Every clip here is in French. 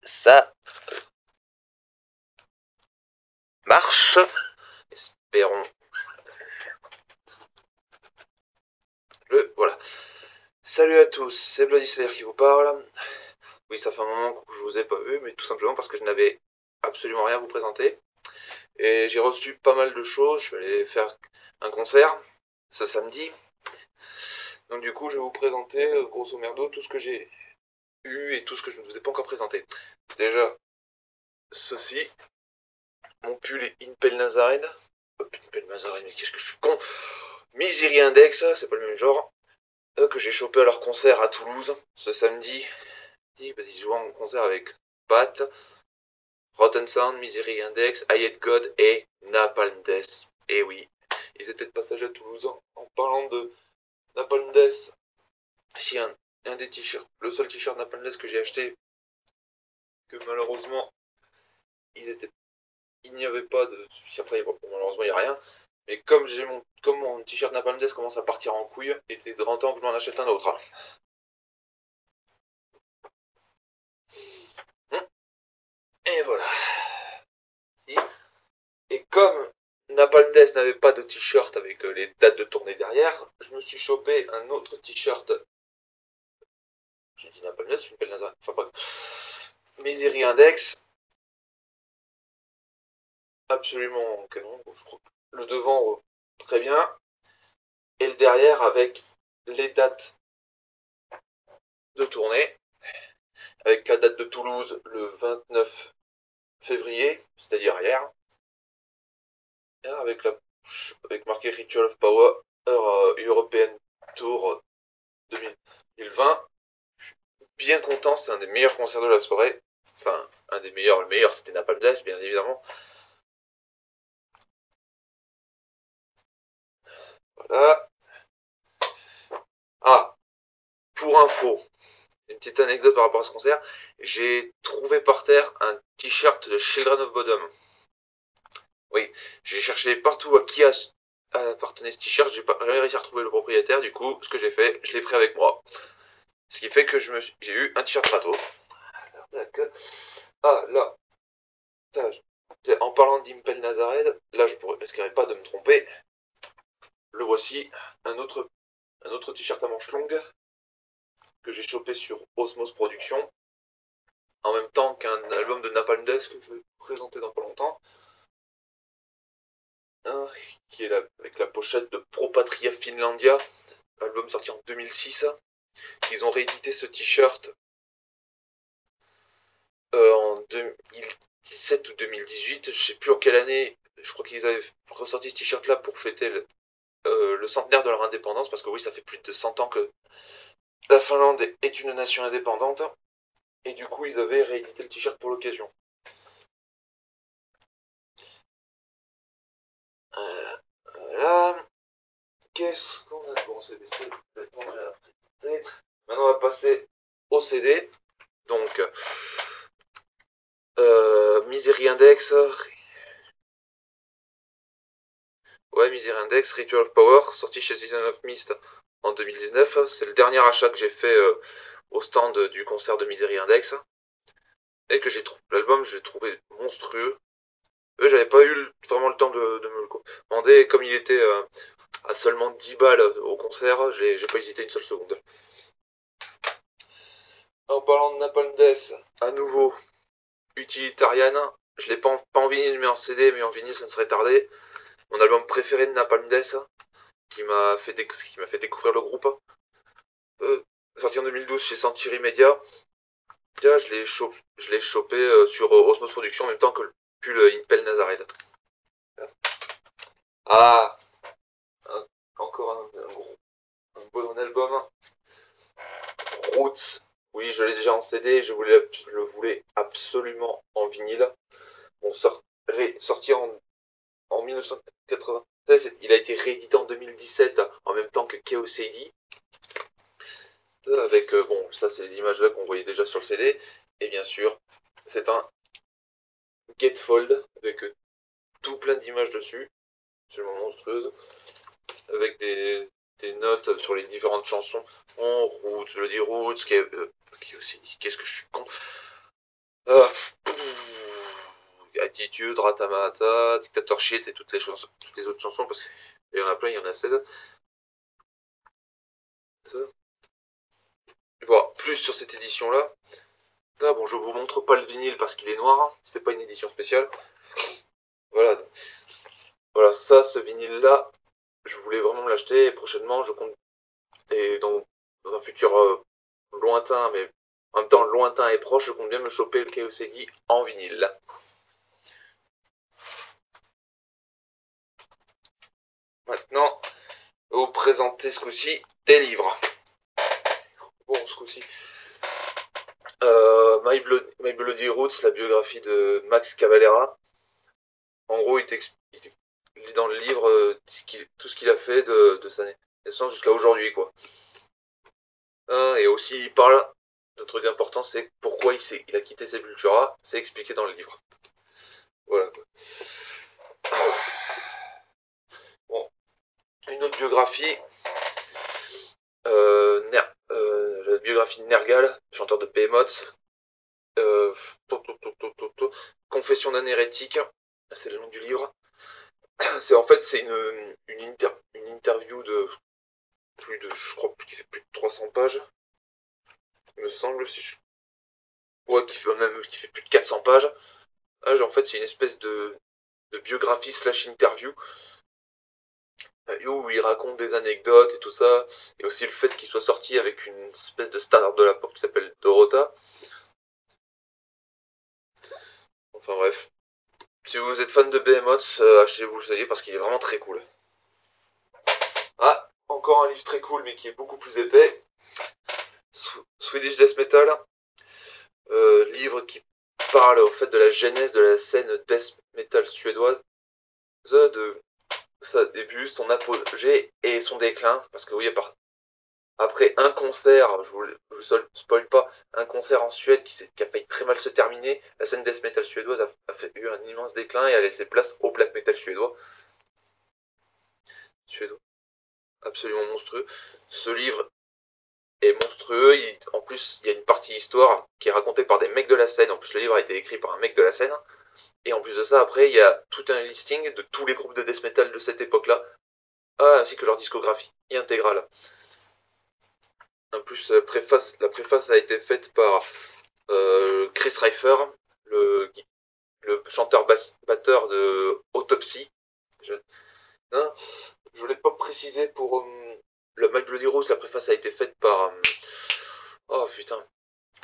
ça marche. Espérons. Voilà. Salut à tous, c'est Bloody Slayer qui vous parle. Oui, ça fait un moment que je vous ai pas vu, mais tout simplement parce que je n'avais absolument rien à vous présenter. Et j'ai reçu pas mal de choses, je suis allé faire un concert ce samedi. Donc du coup, je vais vous présenter grosso merdo tout ce que j'ai eu et tout ce que je ne vous ai pas encore présenté. Déjà, ceci, mon pull est Impel Nazareth. Impel Nazareth, mais qu'est-ce que je suis con. Misery Index, c'est pas le même genre. Que j'ai chopé à leur concert à Toulouse ce samedi. Ils jouent en concert avec Pat, Rotten Sound, Misery Index, I Hate God et Napalm Death. Et oui, ils étaient de passage à Toulouse. En parlant de Napalm Death, si un des t-shirts, le seul t-shirt Napalm Death que j'ai acheté, que malheureusement il n'y avait pas de. Après, malheureusement il n'y a rien. Mais comme mon t-shirt Napalm Death commence à partir en couille, il était grand temps que je m'en achète un autre. Et voilà. Et comme Napalm Death n'avait pas de t-shirt avec les dates de tournée derrière, je me suis chopé un autre t-shirt. J'ai dit Napalm Death, je m'appelle Nazareth. Enfin bref. Misery Index. Absolument canon. Je crois que le devant, très bien. Et le derrière avec les dates de tournée. Avec la date de Toulouse le 29 février, c'est-à-dire hier. Et avec marqué Ritual of Power European Tour 2020. Bien content, c'est un des meilleurs concerts de la soirée. Enfin, un des meilleurs, le meilleur c'était Napalm Death, bien évidemment. Voilà. Ah, pour info, une petite anecdote par rapport à ce concert, j'ai trouvé par terre un t-shirt de Children of Bodom. Oui, j'ai cherché partout à qui appartenait ce t-shirt, j'ai pas réussi à retrouver le propriétaire, du coup, ce que j'ai fait, je l'ai pris avec moi. Ce qui fait que j'ai eu un t-shirt gratos. Ah, là, en parlant d'Impel Nazareth, là, je risquerais pas de me tromper. Le voici, un autre t-shirt à manches longues que j'ai chopé sur Osmos Productions, en même temps qu'un album de Napalm Death que je vais présenter dans pas longtemps, qui est là avec la pochette de Pro Patria Finlandia, album sorti en 2006. Ils ont réédité ce t-shirt en 2017 ou 2018, je sais plus en quelle année. Je crois qu'ils avaient ressorti ce t-shirt là pour fêter le centenaire de leur indépendance, parce que oui, ça fait plus de 100 ans que la Finlande est une nation indépendante, et du coup ils avaient réédité le t-shirt pour l'occasion. Voilà. Qu'est-ce qu'on a? Bon, c'est maintenant on va passer au CD. Donc, Misery Index. Ouais, Misery Index, Ritual of Power, sorti chez Season of Mist en 2019. C'est le dernier achat que j'ai fait au stand du concert de Misery Index. Et que j'ai trouvé. L'album, je l'ai trouvé monstrueux. J'avais pas eu vraiment le temps de me le commander. Comme il était à seulement 10 balles au concert, j'ai pas hésité une seule seconde. En parlant de Napalm Death, à nouveau, Utilitarian, je l'ai pas en vinyle mais en CD, mais en vinyle ça ne serait tardé. Mon album préféré de Napalm Death, qui m'a fait découvrir le groupe. Sorti en 2012 chez Century Media. Là, je l'ai chopé sur Osmos Productions en même temps que le pull Impel Nazareth. Ah, encore un bon album. Roots. Oui, je l'ai déjà en CD, je le voulais absolument en vinyle. Bon, sorti en 1996, il a été réédité en 2017 en même temps que Chaos AD. Avec, bon, ça c'est les images là qu'on voyait déjà sur le CD. Et bien sûr, c'est un Gatefold avec tout plein d'images dessus, absolument monstrueuse, avec des notes sur les différentes chansons. Roots, Bloody Roots, qui est aussi dit, qu'est-ce que je suis con. Euh, Attitude, Ratamata, Dictator Shit et toutes les chansons, toutes les autres chansons, parce qu'il y en a plein, il y en a 16. Voilà, plus sur cette édition-là. Là, bon, je vous montre pas le vinyle parce qu'il est noir, hein. C'est pas une édition spéciale. Voilà, voilà, ça, ce vinyle-là, je voulais vraiment me l'acheter et prochainement, je compte, et dans un futur lointain, mais en même temps lointain et proche, je compte bien me choper le KOCD en vinyle. Maintenant, vous présenter ce coup-ci des livres. Bon, ce coup-ci, My Bloody Roots, la biographie de Max Cavalera. En gros, il lit dans le livre tout ce qu'il a fait de sa naissance jusqu'à aujourd'hui, quoi. Et aussi, il parle d'un truc important, c'est pourquoi il a quitté Sepultura, c'est expliqué dans le livre. Voilà, quoi. Bon, une autre biographie, la biographie de Nergal, chanteur de Behemoth. Euh, Confession d'un hérétique, c'est le nom du livre. C'est une interview de je crois qui fait plus de 300 pages, il me semble, si je... Ouais, qui fait plus de 400 pages. En fait, c'est une espèce de biographie slash interview où il raconte des anecdotes et tout ça, et aussi le fait qu'il soit sorti avec une espèce de star de la pop qui s'appelle Dorota. Enfin bref. Si vous êtes fan de Behemoth, achetez-vous le livre parce qu'il est vraiment très cool. Ah, encore un livre très cool mais qui est beaucoup plus épais. Swedish Death Metal, livre qui parle au fait de la genèse de la scène death metal suédoise, de sa début, son apogée et son déclin, parce que oui, après un concert, je vous spoil pas, un concert en Suède qui a failli très mal se terminer, la scène death metal suédoise eu un immense déclin et a laissé place au black metal suédois. Absolument monstrueux. Ce livre est monstrueux. En plus, il y a une partie histoire qui est racontée par des mecs de la scène. En plus, le livre a été écrit par un mec de la scène. Et en plus de ça, après, il y a tout un listing de tous les groupes de death metal de cette époque-là, ainsi que leur discographie intégrale. En plus, la préface a été faite par Chris Reifer, le, le chanteur-batteur de Autopsy. Je ne l'ai pas précisé pour le My Bloody Rose, la préface a été faite par... oh putain, je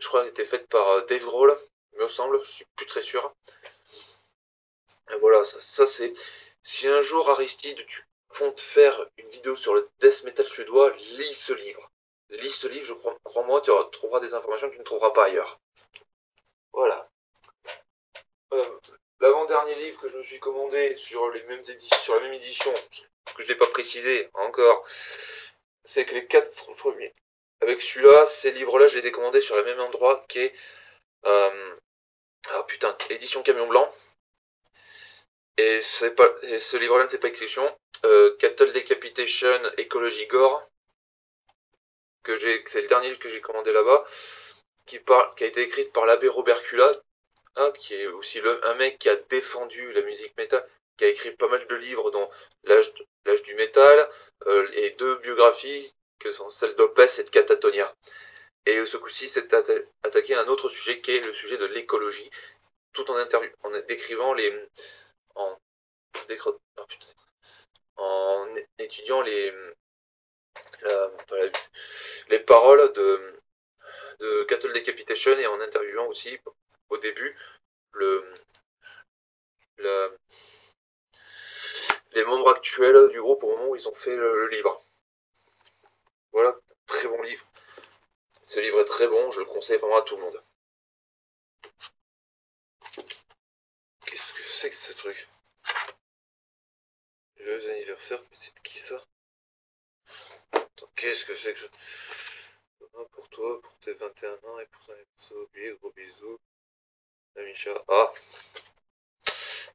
crois qu'elle a été faite par Dave Grohl, il me semble, je suis plus très sûr. Et voilà, ça c'est... Si un jour Aristide, tu comptes faire une vidéo sur le death metal suédois, lis ce livre. Lis ce livre, crois-moi, tu trouveras des informations que tu ne trouveras pas ailleurs. Voilà. Euh, L'avant-dernier livre que je me suis commandé sur sur la même édition, que je n'ai pas précisé encore, c'est que les 4 premiers. Avec celui-là, ces livres-là, je les ai commandés sur le même endroit qu'est ah putain, édition Camion Blanc. Et ce livre-là ne fait pas exception. Cattle Decapitation Ecology Gore, c'est le dernier livre que j'ai commandé là-bas, qui a été écrit par l'abbé Robert Cula, qui est aussi un mec qui a défendu la musique métal, qui a écrit pas mal de livres dont l'âge du métal, et 2 biographies que sont celles d'Opès et de Catatonia. Et ce coup-ci, c'est attaqué à un autre sujet qui est le sujet de l'écologie, tout en décrivant en, oh, en étudiant les paroles de Cattle Decapitation et en interviewant aussi au début le, la, les membres actuels du groupe au moment où ils ont fait le livre. Voilà, très bon livre. Ce livre est très bon, je le conseille vraiment à tout le monde. Qu'est-ce que c'est que ce truc? Joyeux anniversaire, petite qui ça? Attends, qu'est-ce que c'est que ça? Pour toi, pour tes 21 ans et pour ton anniversaire oublié, gros bisous. Amisha. Ah,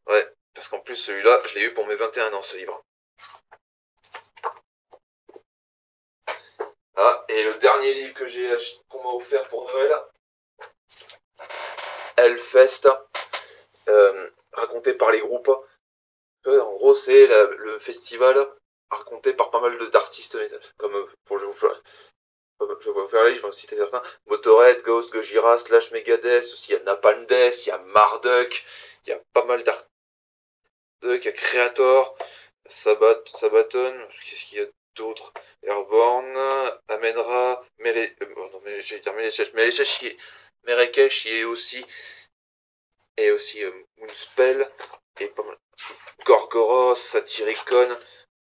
ouais, parce qu'en plus celui-là, je l'ai eu pour mes 21 ans ce livre. Ah, et le dernier livre qu'on m'a offert pour Noël, Hellfest, raconté par les groupes. En gros, c'est le festival raconté par pas mal d'artistes métal. Comme, je vais vous faire là, je vais en citer certains. Motorhead, Ghost, Gojira, Slash, Megadeth, aussi il y a Napalm Death, il y a Marduk, il y a pas mal d'artistes, il y a Creator, Sabaton, qu'est-ce qu'il y a d'autre? Airborne, Amenra, j'allais dire Merekesh y est aussi, et aussi Moonspell, et pas mal. Gorgoros, Satyricon,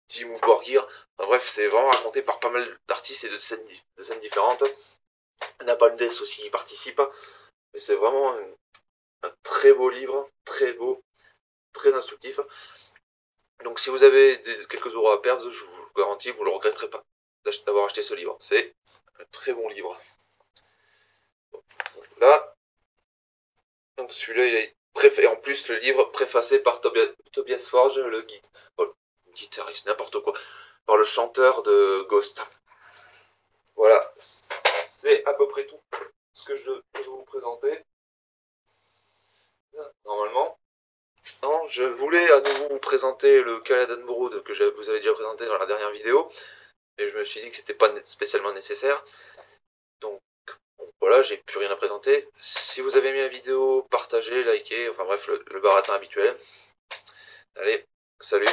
Dimmu Borgir. Enfin, bref, c'est vraiment raconté par pas mal d'artistes et de scènes différentes. Napalm Death aussi y participe. Mais c'est vraiment un très beau livre, très beau, très instructif. Donc si vous avez quelques euros à perdre, je vous garantis, vous ne le regretterez pas d'avoir acheté ce livre. C'est un très bon livre. Là, donc celui-là, il est et en plus le livre préfacé par Tobias Forge, le guitariste, n'importe quoi, par le chanteur de Ghost. Voilà, c'est à peu près tout ce que je peux vous présenter. Normalement. Non, je voulais à nouveau vous présenter le Caladan Brood que je vous avais déjà présenté dans la dernière vidéo, et je me suis dit que c'était pas spécialement nécessaire. Donc voilà, j'ai plus rien à présenter. Si vous avez aimé la vidéo, partagez, likez, enfin bref, le baratin habituel. Allez, salut!